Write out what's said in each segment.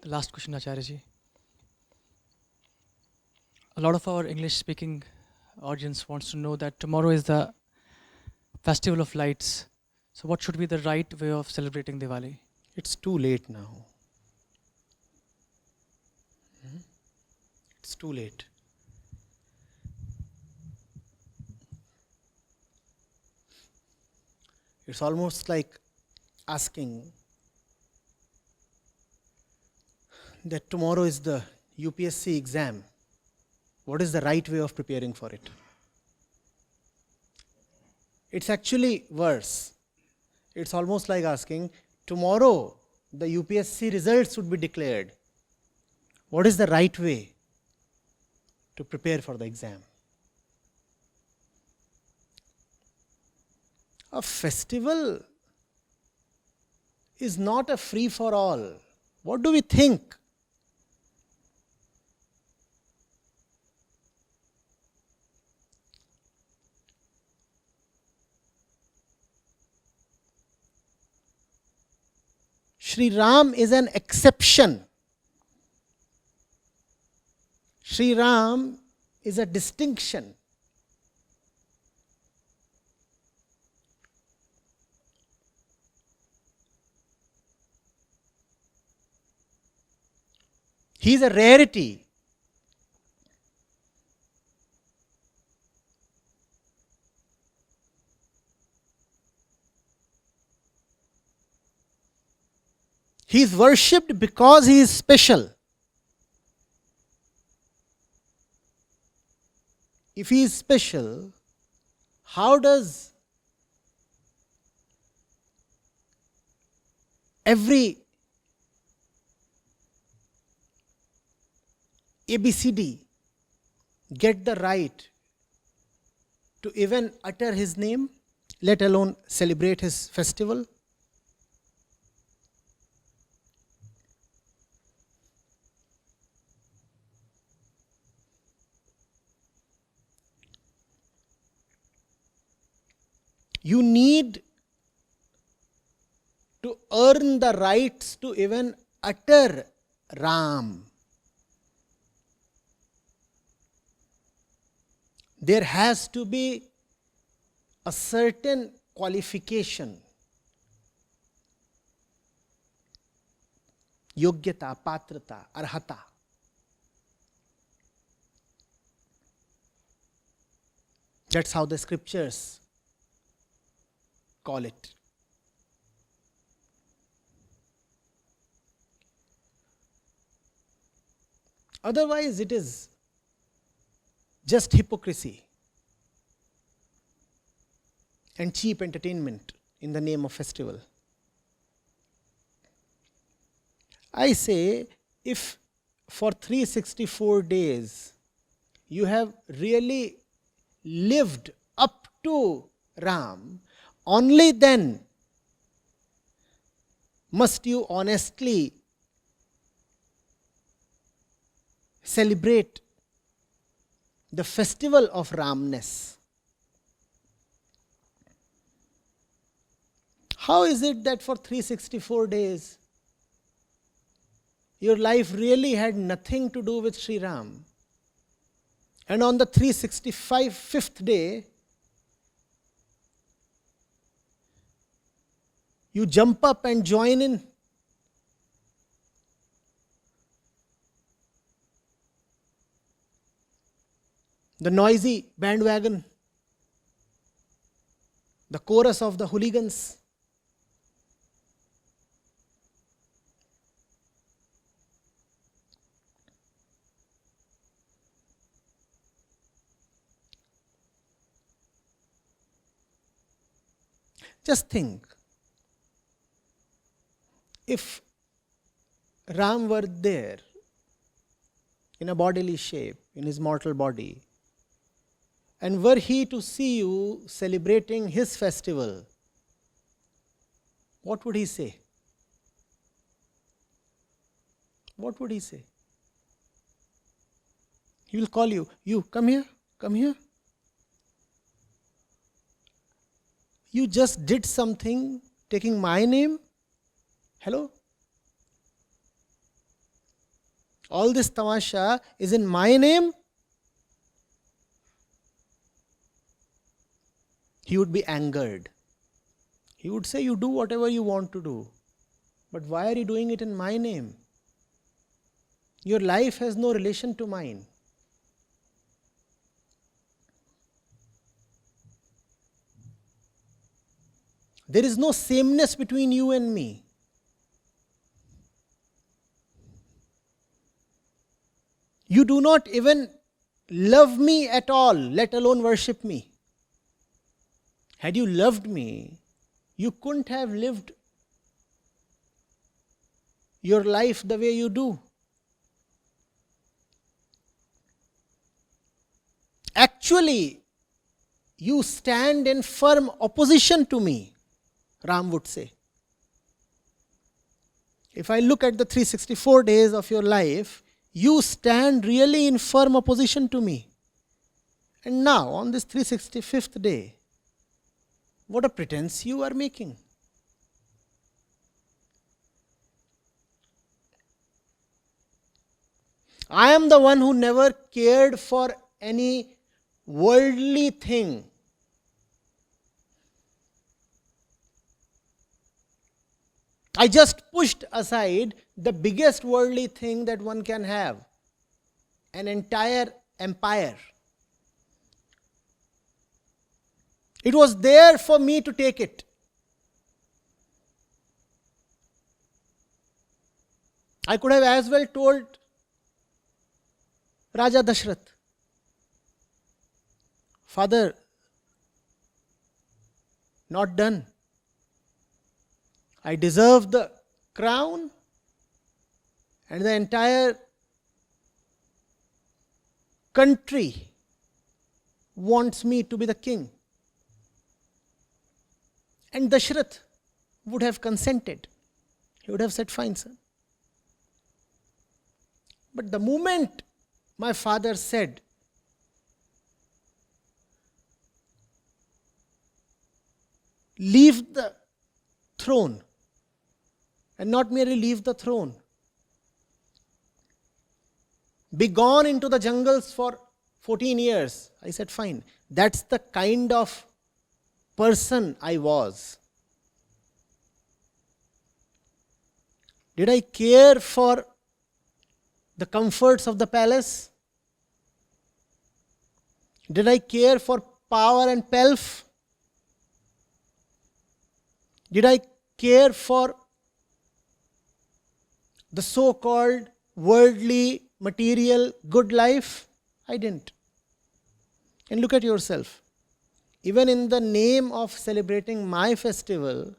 last question, Acharya ji. A lot of our English-speaking audience wants to know that tomorrow is the Festival of Lights. So what should be the right way of celebrating Diwali? It's too late now. It's too late. It's almost like asking that tomorrow is the UPSC exam. What is the right way of preparing for it? It's actually worse. It's almost like asking, tomorrow the UPSC results would be declared. What is the right way to prepare for the exam? A festival is not a free for all. What do we think? Sri Ram is an exception. Sri Ram is a distinction. He is a rarity. He is worshipped because he is special. If he is special, how does every ABCD get the right to even utter his name, let alone celebrate his festival? You need to earn the rights to even utter Ram. There has to be a certain qualification. Yogyata, patrata, arhata. That's how the scriptures call it. Otherwise, it is just hypocrisy and cheap entertainment in the name of festival. I say, if for 364 days you have really lived up to Ram, only then must you honestly celebrate the festival of Ramness. How is it that for 364 days your life really had nothing to do with Sri Ram? And on the 365th day, you jump up and join in. The noisy bandwagon, the chorus of the hooligans. Just think, if Ram were there in a bodily shape, in his mortal body, and were he to see you celebrating his festival, what would he say? What would he say? He will call you, you come here, come here. You just did something taking my name. Hello? all this tamasha is in my name, he would be angered. He would say, you do whatever you want to do, but why are you doing it in my name? Your life has no relation to mine. There is no sameness between you and me. You do not even love me at all, let alone worship me. Had you loved me, you couldn't have lived your life the way you do. Actually, you stand in firm opposition to me, Ram would say. If I look at the 364 days of your life, you stand really in firm opposition to me. And now, on this 365th day, what a pretense you are making. I am the one who never cared for any worldly thing. I just pushed aside the biggest worldly thing that one can have, an entire empire. It was there for me to take it. I could have as well told Raja Dashrath, Father, not done. I deserve the crown, and the entire country wants me to be the king. And Dashrath would have consented. He would have said, fine, son. But the moment my father said, leave the throne, and not merely leave the throne, be gone into the jungles for 14 years. I said, fine. That's the kind of person I was. Did I care for the comforts of the palace? Did I care for power and pelf? Did I care for the so-called worldly, material, good life? I didn't. And look at yourself. Even in the name of celebrating my festival,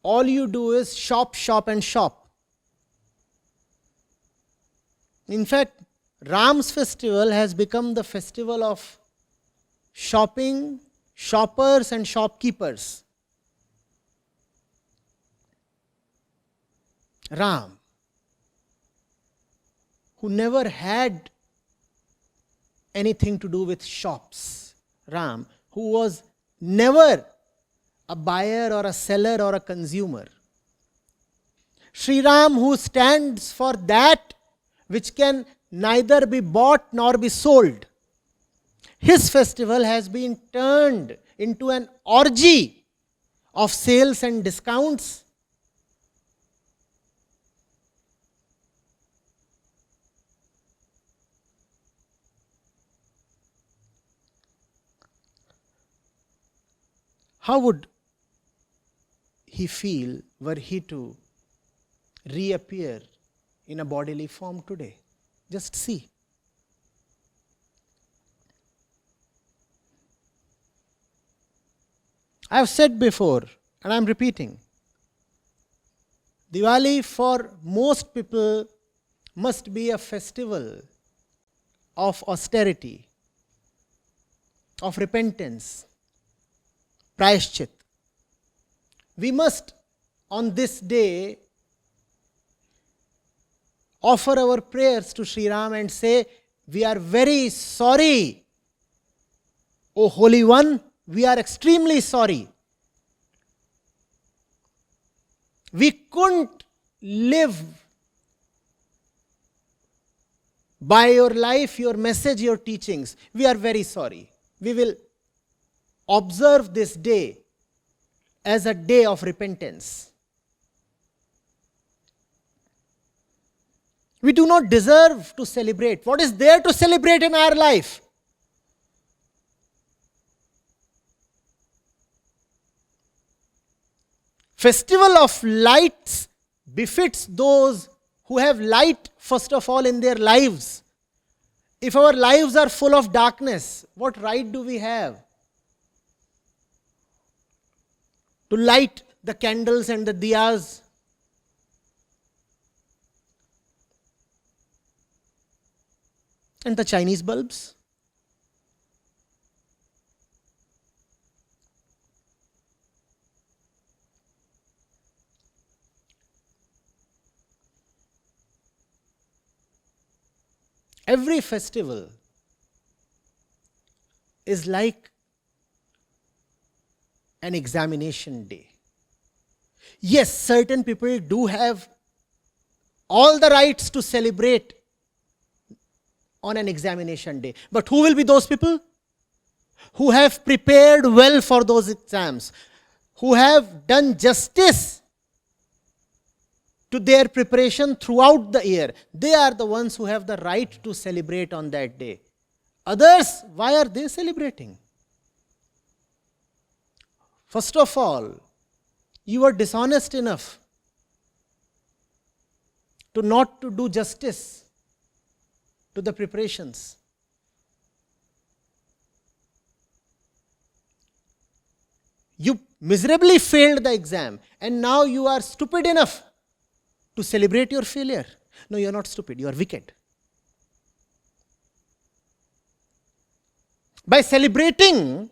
all you do is shop, shop and shop. In fact, Ram's festival has become the festival of shopping, shoppers and shopkeepers. Ram, who never had anything to do with shops. Ram, who was never a buyer or a seller or a consumer. Sri Ram, who stands for that which can neither be bought nor be sold. His festival has been turned into an orgy of sales and discounts. How would he feel were he to reappear in a bodily form today? Just see. I have said before, and I am repeating, Diwali for most people must be a festival of austerity, of repentance, prayashchit. We must on this day offer our prayers to Sri Ram and say, we are very sorry, O Holy One, we are extremely sorry. We couldn't live by your life, your message, your teachings, we are very sorry. We will observe this day as a day of repentance. We do not deserve to celebrate. What is there to celebrate in our life? Festival of lights befits those who have light, first of all, in their lives. If our lives are full of darkness, what right do we have to light the candles and the diyas? And the Chinese bulbs? Every festival is like an examination day. Yes, certain people do have all the rights to celebrate on an examination day. But who will be those people? Who have prepared well for those exams, who have done justice to their preparation throughout the year. They are the ones who have the right to celebrate on that day. Others, why are they celebrating? First of all, you are dishonest enough to not to do justice to the preparations. You miserably failed the exam, and now you are stupid enough to celebrate your failure. No, you are not stupid, you are wicked. By celebrating,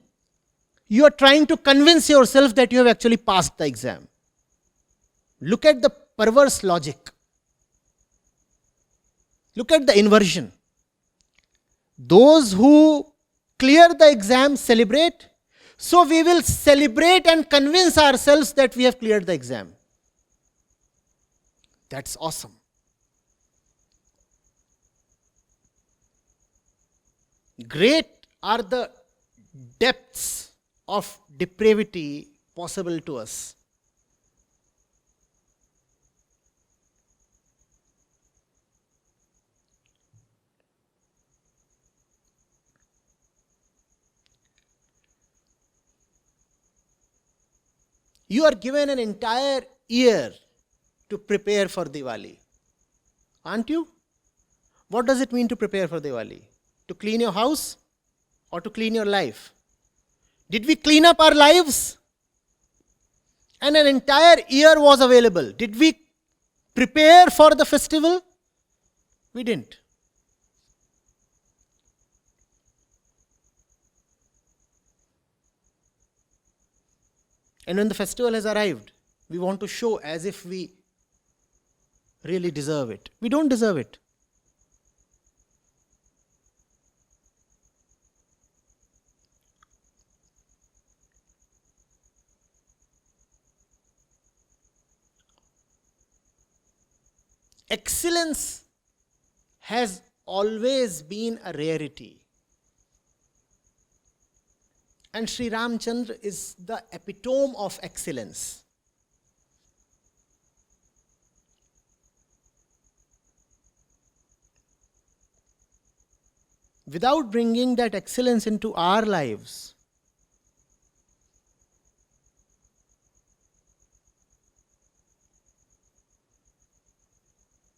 you are trying to convince yourself that you have actually passed the exam. Look at the perverse logic. Look at the inversion. Those who clear the exam celebrate, so we will celebrate and convince ourselves that we have cleared the exam. That's awesome. Great are the depths of depravity possible to us. You are given an entire year to prepare for Diwali. Aren't you? What does it mean to prepare for Diwali? To clean your house or to clean your life? Did we clean up our lives? And an entire year was available. Did we prepare for the festival? We didn't. And when the festival has arrived, we want to show as if we really deserve it. We don't deserve it. Excellence has always been a rarity. And Sri Ramchandra is the epitome of excellence. Without bringing that excellence into our lives,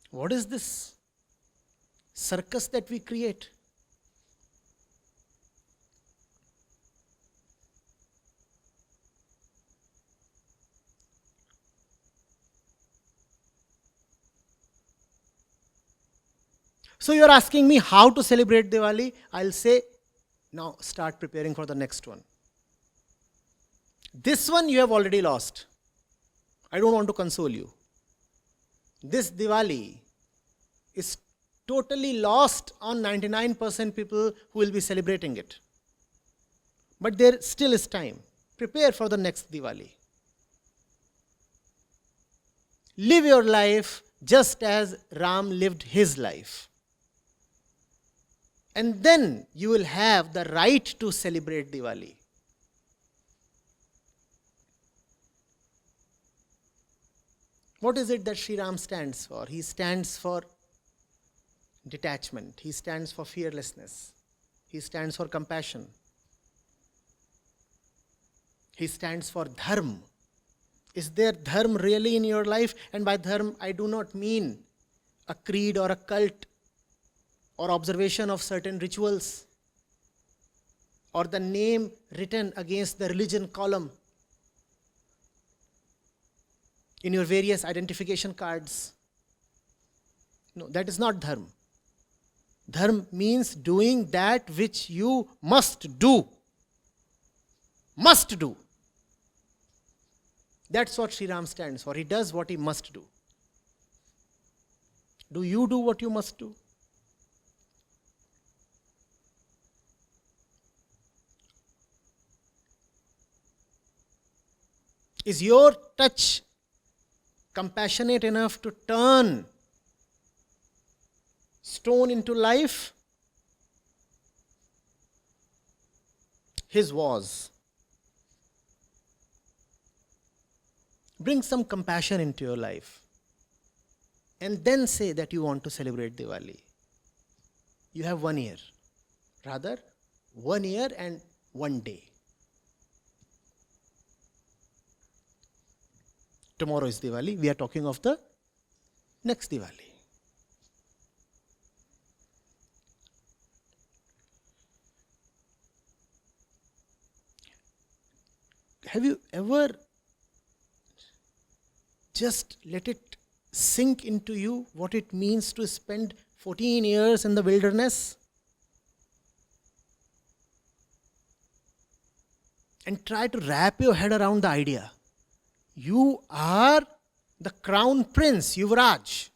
what is this circus that we create? So you are asking me how to celebrate Diwali. I'll say, now start preparing for the next one. This one you have already lost. I don't want to console you. This Diwali is totally lost on 99% people who will be celebrating it. But there still is time. Prepare for the next Diwali. Live your life just as Ram lived his life. And then you will have the right to celebrate Diwali. What is it that Sri Ram stands for? He stands for detachment. He stands for fearlessness. He stands for compassion. He stands for dharma. Is there dharma really in your life? And by dharma, I do not mean a creed or a cult or observation of certain rituals or the name written against the religion column in your various identification cards. No, that is not dharma. Dharma means doing that which you must do. Must do. That's what Sri Ram stands for. He does what he must do. Do you do what you must do? Is your touch compassionate enough to turn stone into life? His was. Bring some compassion into your life. And then say that you want to celebrate Diwali. You have 1 year. Rather, 1 year and 1 day. Tomorrow is Diwali. We are talking of the next Diwali. Have you ever just let it sink into you what it means to spend 14 years in the wilderness? And try to wrap your head around the idea. You are the crown prince, Yuvraj.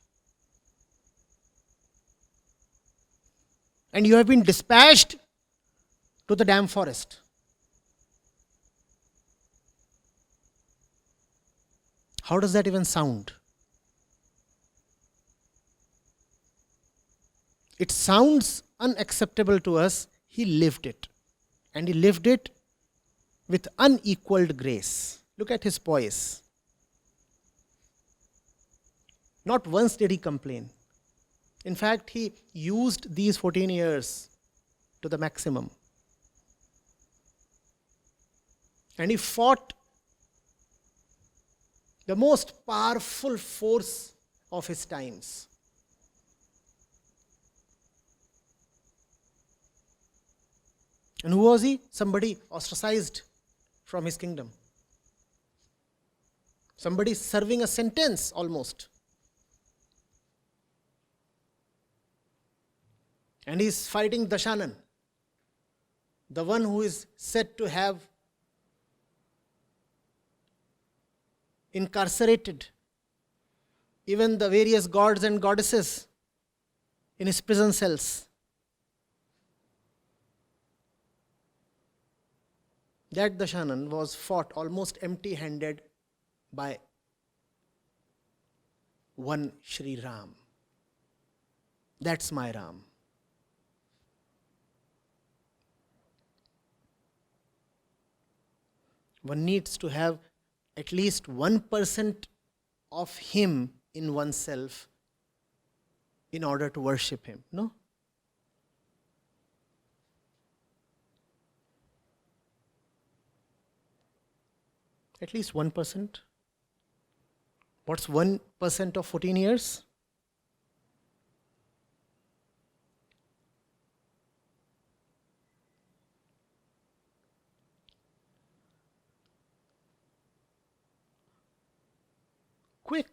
And you have been dispatched to the damn forest. How does that even sound? It sounds unacceptable to us. He lived it. And he lived it with unequaled grace. Look at his poise. Not once did he complain. In fact, he used these 14 years to the maximum. And he fought the most powerful force of his times. And who was he? Somebody ostracized from his kingdom. Somebody serving a sentence almost. And he is fighting Dashanan, the one who is said to have incarcerated even the various gods and goddesses in his prison cells. That Dashanan was fought almost empty-handed by one Sri Ram. That's my Ram. One needs to have at least 1% of him in oneself in order to worship him. No? At least 1%. What's 1% of 14 years? Quick.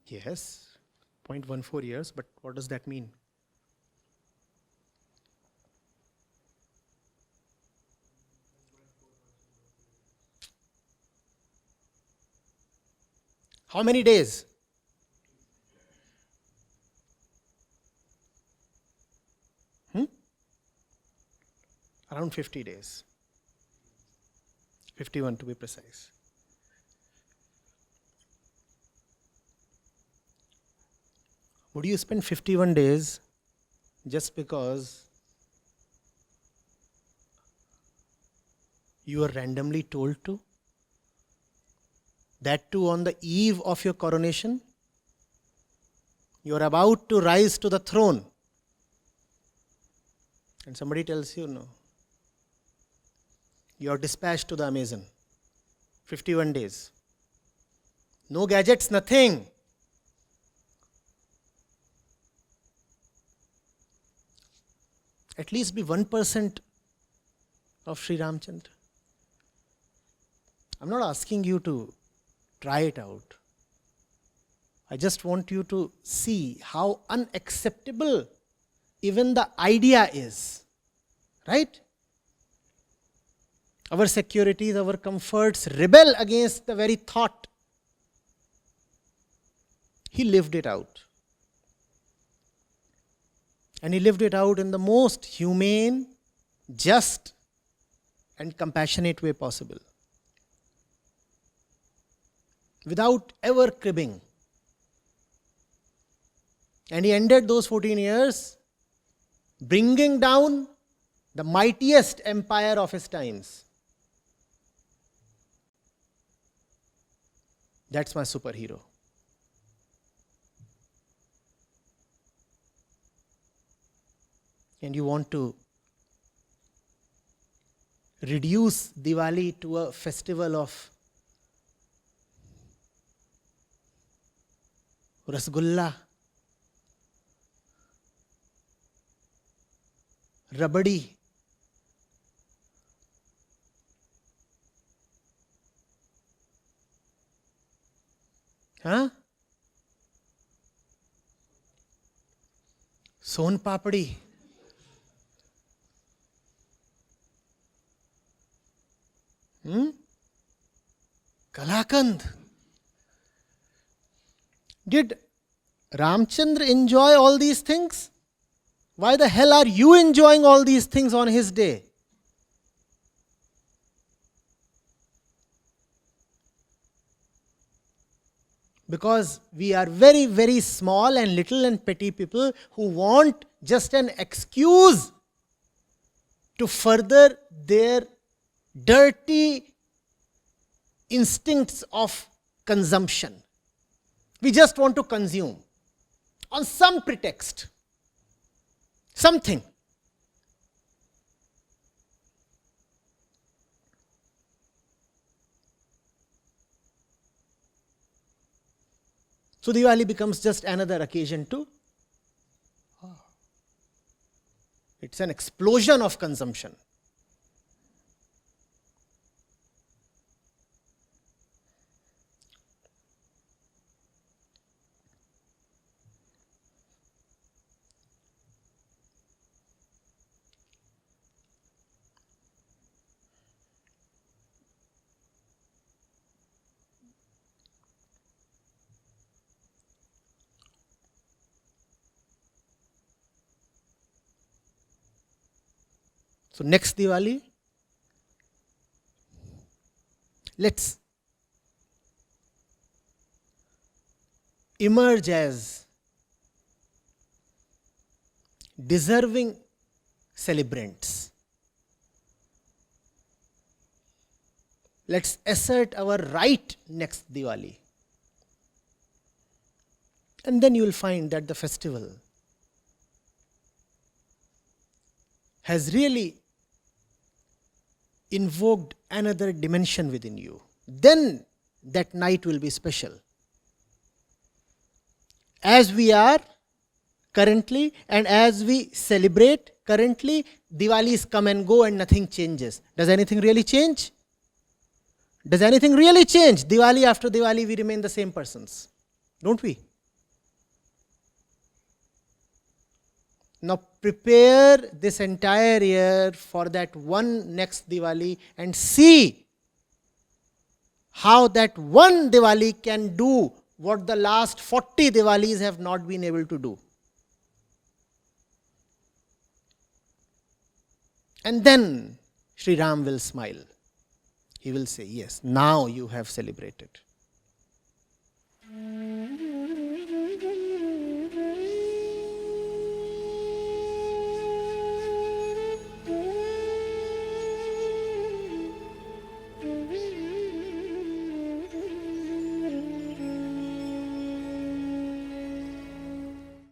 Yes, 0.14 years, but what does that mean? How many days? Around 50 days. 51 to be precise. Would you spend 51 days just because you were randomly told to? That too on the eve of your coronation? You are about to rise to the throne. And somebody tells you, no. You are dispatched to the Amazon. 51 days. No gadgets, nothing. At least be 1% of Sri Ramchandra. I'm not asking you to try it out. I just want you to see how unacceptable even the idea is. Right? Our securities, our comforts rebel against the very thought. He lived it out. And he lived it out in the most humane, just, and compassionate way possible. Without ever cribbing. And he ended those 14 years bringing down the mightiest empire of his times. That's my superhero. And you want to reduce Diwali to a festival of rasgulla, rabadi, son papdi, kalakand. Did Ramchandra enjoy all these things? Why the hell are you enjoying all these things on his day? Because we are very, very small and little and petty people who want just an excuse to further their dirty instincts of consumption. We just want to consume on some pretext, something. So Diwali becomes just another occasion to. It's an explosion of consumption. So next Diwali, let's emerge as deserving celebrants. Let's assert our right next Diwali. And then you will find that the festival has really invoked another dimension within you. Then that night will be special. As we are currently and as we celebrate currently, Diwalis come and go and nothing changes. Does anything really change? Does anything really change? Diwali after Diwali, we remain the same persons. Don't we? Now prepare this entire year for that one next Diwali and see how that one Diwali can do what the last 40 Diwalis have not been able to do. And then Sri Ram will smile. He will say, yes, now you have celebrated.